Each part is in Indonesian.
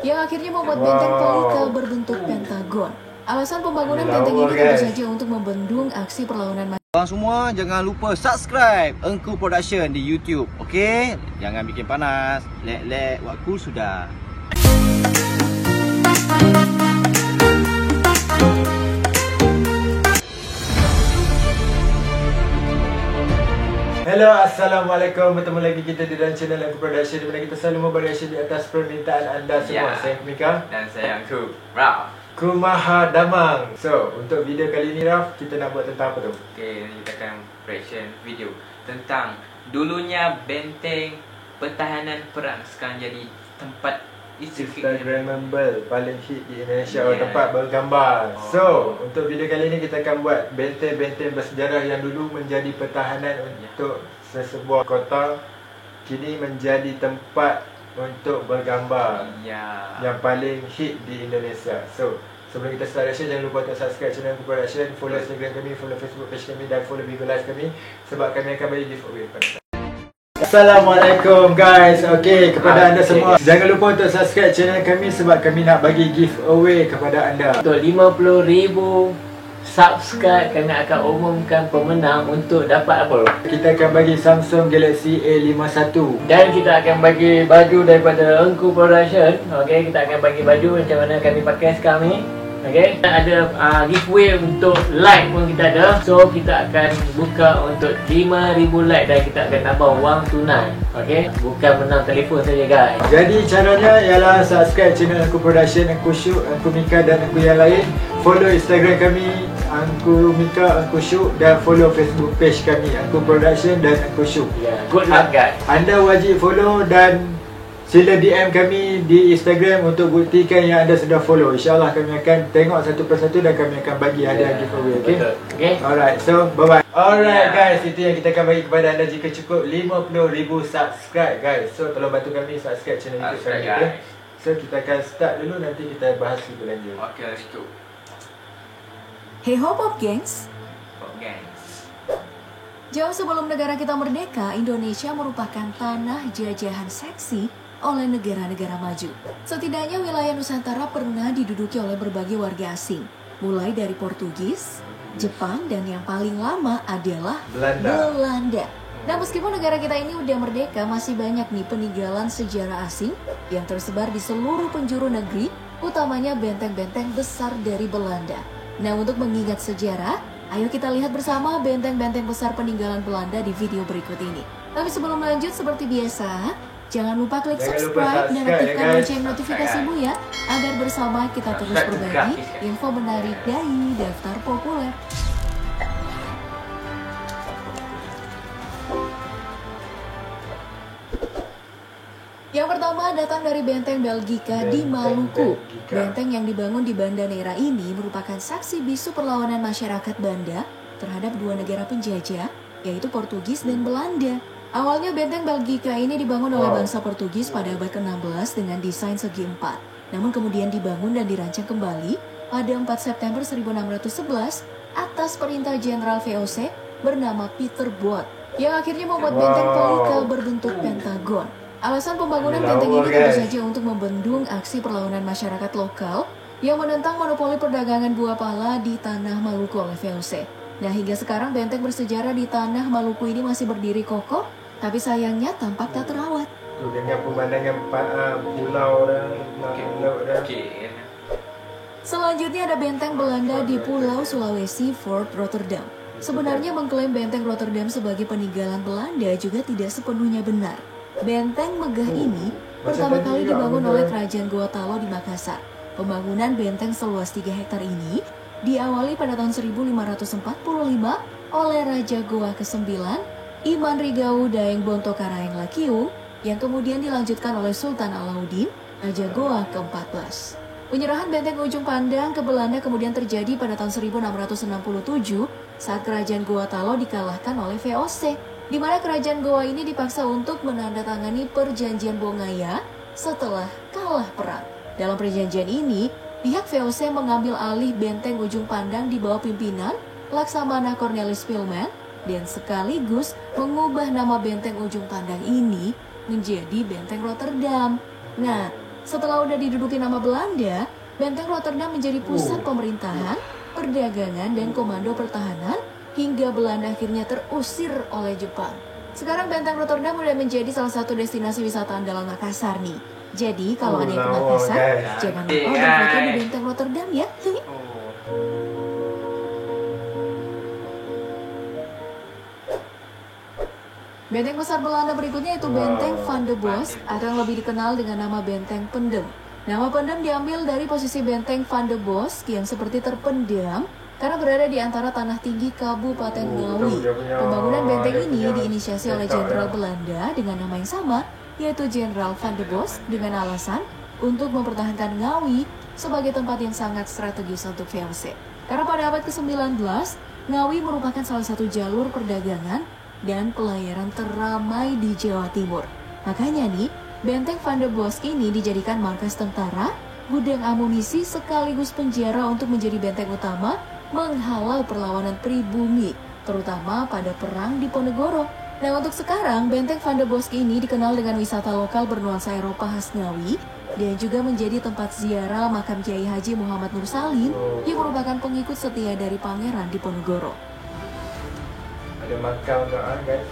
yang akhirnya membuat benteng pelikal berbentuk pentagon. Alasan pembangunan benteng ini tentu saja untuk membendung aksi perlawanan masyarakat. Korang semua jangan lupa subscribe Engku Production di YouTube. Okey? Jangan bikin panas. Lek waktu sudah. Hello, Assalamualaikum. Bertemu lagi kita di dalam channel Engku Production, di mana kita selalu membuat reaction di atas permintaan anda semua. Saya Mika dan saya Angku Raf. Kumaha Damang. So, untuk video kali ini Raf, kita nak buat tentang apa tu? Okay, kita akan reaction video tentang dulunya benteng pertahanan perang sekarang jadi tempat Instagramable paling hit di Indonesia, tempat bergambar. So, untuk video kali ini kita akan buat benteng-benteng bersejarah yang dulu menjadi pertahanan untuk sesebuah kota, kini menjadi tempat untuk bergambar yang paling hit di Indonesia. So, sebelum kita start reaction, jangan lupa untuk subscribe channel Engku Production, follow Instagram kami, follow Facebook page kami dan follow Bigo Live kami, sebab kami akan bagi giveaway kepada anda. Assalamualaikum guys. Okey, kepada anda semua, jangan lupa untuk subscribe channel kami sebab kami nak bagi giveaway kepada anda. Untuk 50,000 subscribe, kami akan umumkan pemenang untuk dapat apa? Kita akan bagi Samsung Galaxy A51 dan kita akan bagi baju daripada Engku Production. Okey, kita akan bagi baju macam mana kami pakai sekarang ni. Okey, ada giveaway untuk like pun kita ada. So kita akan buka untuk 5,000 like dan kita akan tambah wang tunai. Okey, bukan menang telefon saja guys. Jadi caranya ialah subscribe channel Engku Production, Engku Shoot, Engku Mika dan Engku yang lain. Follow Instagram kami Engku Mika, Engku Shoot, dan follow Facebook page kami Engku Production dan Engku Shoot. Good luck guys. Anda wajib follow dan sila DM kami di Instagram untuk buktikan yang anda sudah follow. InsyaAllah kami akan tengok satu persatu dan kami akan bagi hadiah giveaway. Okay? Okay. Alright, so bye bye. Alright guys, itu yang kita akan bagi kepada anda jika cukup 50,000 subscribe guys. So tolong bantu kami subscribe channel YouTube kami. Okay? So kita akan start dulu, nanti kita bahas lebih lanjut. Okay, let's go. Hey ho pop gengs. Pop gengs. Jauh sebelum negara kita merdeka, Indonesia merupakan tanah jajahan seksi oleh negara-negara maju. Setidaknya wilayah Nusantara pernah diduduki oleh berbagai warga asing, mulai dari Portugis, Jepang, dan yang paling lama adalah Belanda. Nah, meskipun negara kita ini udah merdeka, masih banyak nih peninggalan sejarah asing yang tersebar di seluruh penjuru negeri, utamanya benteng-benteng besar dari Belanda. Nah, untuk mengingat sejarah, ayo kita lihat bersama benteng-benteng besar peninggalan Belanda di video berikut ini. Tapi sebelum lanjut, seperti biasa, jangan lupa klik subscribe dan aktifkan lonceng notifikasimu ya, agar bersama kita terus berbagi info menarik dari daftar populer. Yang pertama datang dari Benteng Belgica di Maluku. Benteng yang dibangun di Banda Neira ini merupakan saksi bisu perlawanan masyarakat Banda terhadap dua negara penjajah, yaitu Portugis dan Belanda. Awalnya Benteng Belgica ini dibangun oleh bangsa Portugis pada abad ke-16 dengan desain segi empat. Namun kemudian dibangun dan dirancang kembali pada 4 September 1611 atas perintah Jenderal VOC bernama Peter Both, yang akhirnya membuat benteng pelikal berbentuk pentagon. Alasan pembangunan benteng ini tentu saja untuk membendung aksi perlawanan masyarakat lokal yang menentang monopoli perdagangan buah pala di tanah Maluku oleh VOC. Nah, hingga sekarang benteng bersejarah di tanah Maluku ini masih berdiri kokoh, tapi sayangnya tampak tak terawat. Tu dengan pemandangan pulau dan laut dah. Selanjutnya ada benteng Belanda di Pulau Sulawesi, Fort Rotterdam. Sebenarnya mengklaim benteng Rotterdam sebagai peninggalan Belanda juga tidak sepenuhnya benar. Benteng megah ini pertama kali dibangun oleh Kerajaan Goa Talo di Makassar. Pembangunan benteng seluas 3 hektar ini diawali pada tahun 1545 oleh Raja Goa ke-9, Iman Rigau Daeng Bonto Karaeng Lakiu, yang kemudian dilanjutkan oleh Sultan Alauddin, Raja Goa ke-14. Penyerahan benteng Ujung Pandang ke Belanda kemudian terjadi pada tahun 1667 saat Kerajaan Goa Talo dikalahkan oleh VOC, di mana kerajaan Goa ini dipaksa untuk menandatangani perjanjian Bongaya setelah kalah perang. Dalam perjanjian ini, pihak VOC mengambil alih benteng Ujung Pandang di bawah pimpinan Laksamana Cornelis Pilman dan sekaligus mengubah nama benteng Ujung Pandang ini menjadi Benteng Rotterdam. Nah, Setelah udah diduduki nama Belanda, Benteng Rotterdam menjadi pusat pemerintahan, perdagangan, dan komando pertahanan hingga Belanda akhirnya terusir oleh Jepang. Sekarang Benteng Rotterdam udah menjadi salah satu destinasi wisata andalan Makassar nih. Jadi kalau ada yang ke Makassar, jangan lupa berfoto di Benteng Rotterdam ya. Benteng besar Belanda berikutnya itu Benteng Van de Bos, atau yang lebih dikenal dengan nama Benteng Pendem. Nama Pendem diambil dari posisi Benteng Van de Bos yang seperti terpendam karena berada di antara tanah tinggi Kabupaten Ngawi. Pembangunan benteng ini diinisiasi oleh Jenderal Belanda dengan nama yang sama, yaitu Jenderal Van de Bos, dengan alasan untuk mempertahankan Ngawi sebagai tempat yang sangat strategis untuk VOC. Karena pada abad ke-19, Ngawi merupakan salah satu jalur perdagangan dan pelayaran teramai di Jawa Timur. Makanya nih, Benteng Van de Bos ini dijadikan markas tentara, gudang amunisi sekaligus penjara untuk menjadi benteng utama menghalau perlawanan pribumi, terutama pada perang di Ponegoro. Nah, untuk sekarang, Benteng Van de Bos ini dikenal dengan wisata lokal bernuansa Eropa khas Ngawi dan juga menjadi tempat ziarah makam Kiai Haji Muhammad Nur Salim yang merupakan pengikut setia dari Pangeran di Ponegoro. Ada makam doa, guys.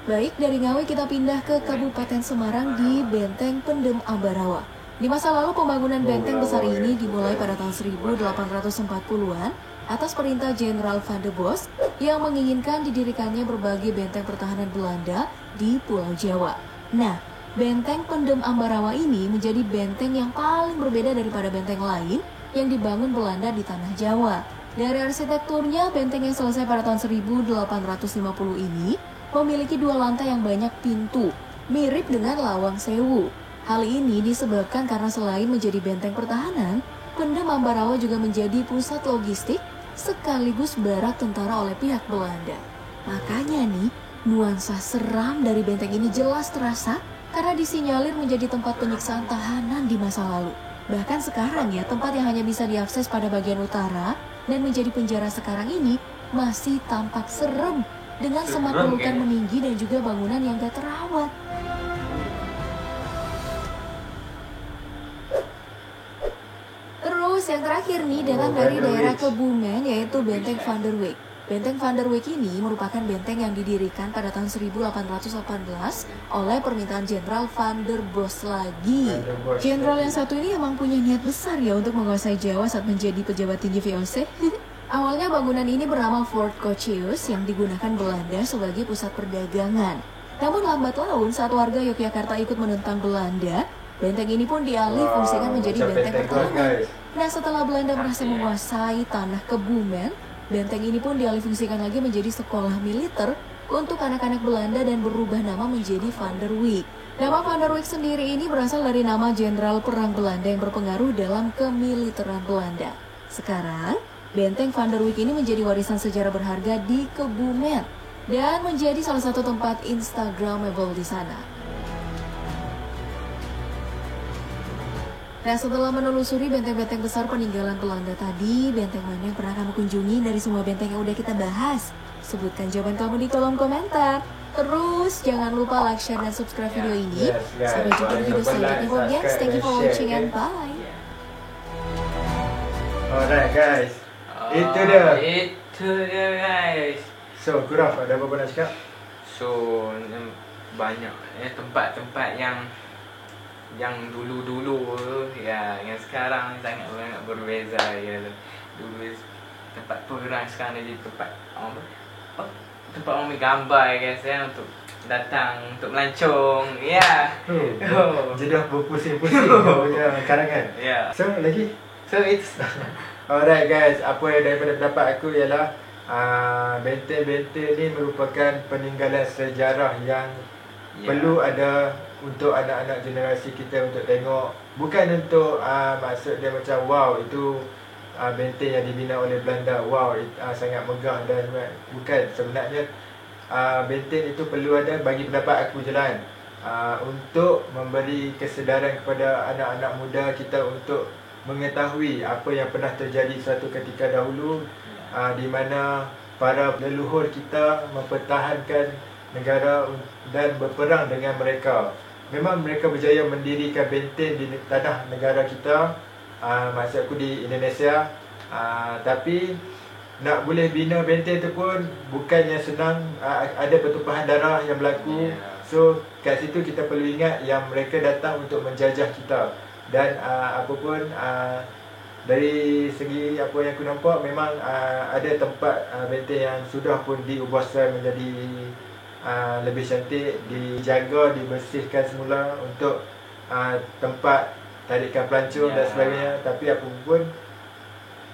Baik, dari Ngawi kita pindah ke Kabupaten Semarang di Benteng Pendem Ambarawa. Di masa lalu pembangunan benteng besar ini dimulai pada tahun 1840-an atas perintah Jenderal Van de Bos yang menginginkan didirikannya berbagai benteng pertahanan Belanda di Pulau Jawa. Nah, Benteng Pendem Ambarawa ini menjadi benteng yang paling berbeda daripada benteng lain yang dibangun Belanda di tanah Jawa. Dari arsitekturnya, benteng yang selesai pada tahun 1850 ini memiliki 2 lantai yang banyak pintu, mirip dengan Lawang Sewu. Hal ini disebabkan karena selain menjadi benteng pertahanan, Pendem Ambarawa juga menjadi pusat logistik sekaligus barak tentara oleh pihak Belanda. Makanya nih, nuansa seram dari benteng ini jelas terasa karena disinyalir menjadi tempat penyiksaan tahanan di masa lalu. Bahkan sekarang ya, tempat yang hanya bisa diakses pada bagian utara dan menjadi penjara sekarang ini masih tampak serem dengan semak belukar meninggi dan juga bangunan yang gak terawat. Terus yang terakhir nih datang dari daerah Kebumen, yaitu Benteng Van der Wijk. Benteng Van der Wijk ini merupakan benteng yang didirikan pada tahun 1818 oleh permintaan Jenderal Van der Bos lagi. Jenderal yang satu ini emang punya niat besar ya untuk menguasai Jawa saat menjadi pejabat tinggi VOC. Awalnya bangunan ini bernama Fort Cocheus yang digunakan Belanda sebagai pusat perdagangan. Namun lambat laun saat warga Yogyakarta ikut menentang Belanda, benteng ini pun dialih fungsikan menjadi benteng pertahanan. Nah, setelah Belanda merasa menguasai tanah Kebumen, benteng ini pun dialih fungsikan lagi menjadi sekolah militer untuk anak-anak Belanda dan berubah nama menjadi Van der Wijk. Nama Van der Wijk sendiri ini berasal dari nama jenderal perang Belanda yang berpengaruh dalam kemiliteran Belanda. Sekarang, benteng Van der Wijk ini menjadi warisan sejarah berharga di Kebumen dan menjadi salah satu tempat Instagramable di sana. Nah, setelah menelusuri benteng-benteng besar peninggalan Belanda tadi, benteng mana yang pernah kamu kunjungi dari semua benteng yang udah kita bahas? Sebutkan jawaban kamu di kolom komentar. Terus, jangan lupa like, share, dan subscribe video ini. Sampai jumpa di video selanjutnya, guys. Thank you for watching and bye. Alright guys, itu dia Guys. So, Kuraf, ada apa nak cakap? So, banyak tempat-tempat yang dulu-dulu ya, yang sekarang sangat berbeza ya. Dulu tempat perang, sekarang jadi tempat orang gambar guys ya, untuk datang untuk melancong ya. Jadi berpusing-pusing punya karangan. Ya. So, lagi? So it's Alright guys, apa yang daripada pendapat aku ialah benteng-benteng ni merupakan peninggalan sejarah yang perlu ada untuk anak-anak generasi kita untuk tengok. Bukan untuk maksud dia macam wow itu benteng yang dibina oleh Belanda, wow sangat megah dan bukan. Sebenarnya benteng itu perlu ada, bagi pendapat aku je lah, untuk memberi kesedaran kepada anak-anak muda kita untuk mengetahui apa yang pernah terjadi suatu ketika dahulu, di mana para leluhur kita mempertahankan negara dan berperang dengan mereka. Memang mereka berjaya mendirikan benteng di tanah negara kita, maksudku di Indonesia. Tapi nak boleh bina benteng tu pun bukannya senang, ada pertumpahan darah yang berlaku. So kat situ kita perlu ingat yang mereka datang untuk menjajah kita. Dan apapun dari segi apa yang aku nampak, memang ada tempat benteng yang sudah pun diubahkan menjadi lebih cantik, dijaga, dibersihkan semula untuk tempat tarikan pelancong dan sebagainya. Tapi apapun,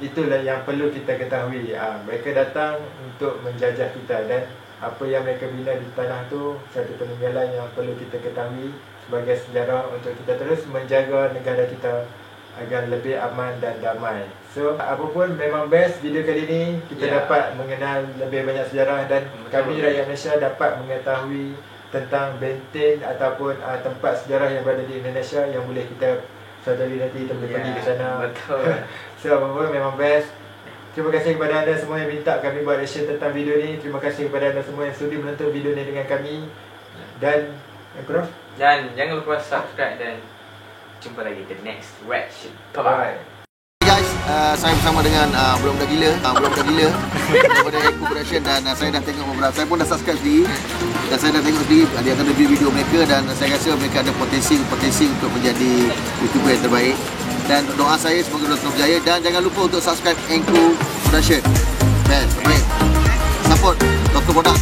itulah yang perlu kita ketahui. Mereka datang untuk menjajah kita, dan apa yang mereka bina di tanah tu satu peninggalan yang perlu kita ketahui sebagai sejarah untuk kita terus menjaga negara kita agar lebih aman dan damai. So apapun, memang best video kali ini kita dapat mengenal lebih banyak sejarah, dan kami rakyat Malaysia dapat mengetahui tentang benteng ataupun tempat sejarah yang berada di Indonesia yang boleh kita sadari nanti kita boleh pergi ke sana. Betul. So apapun, memang best. Terima kasih kepada anda semua yang minta kami buat reaction tentang video ni. Terima kasih kepada anda semua yang sudi menonton video ni dengan kami. Dan yang kurang, Dan jangan lupa subscribe, dan jumpa lagi ke next reaction. Bye-bye. Guys, saya bersama dengan Belum Dah Gila daripada Eko Production, dan saya dah tengok beberapa, saya pun dah subscribe sendiri dan saya dah tengok sendiri dia akan review video mereka, dan saya rasa mereka ada potensi untuk menjadi YouTuber yang terbaik, dan doa saya semoga terus berjaya. Dan jangan lupa untuk subscribe Eko Production. Best, terbaik. Support Dr. Product.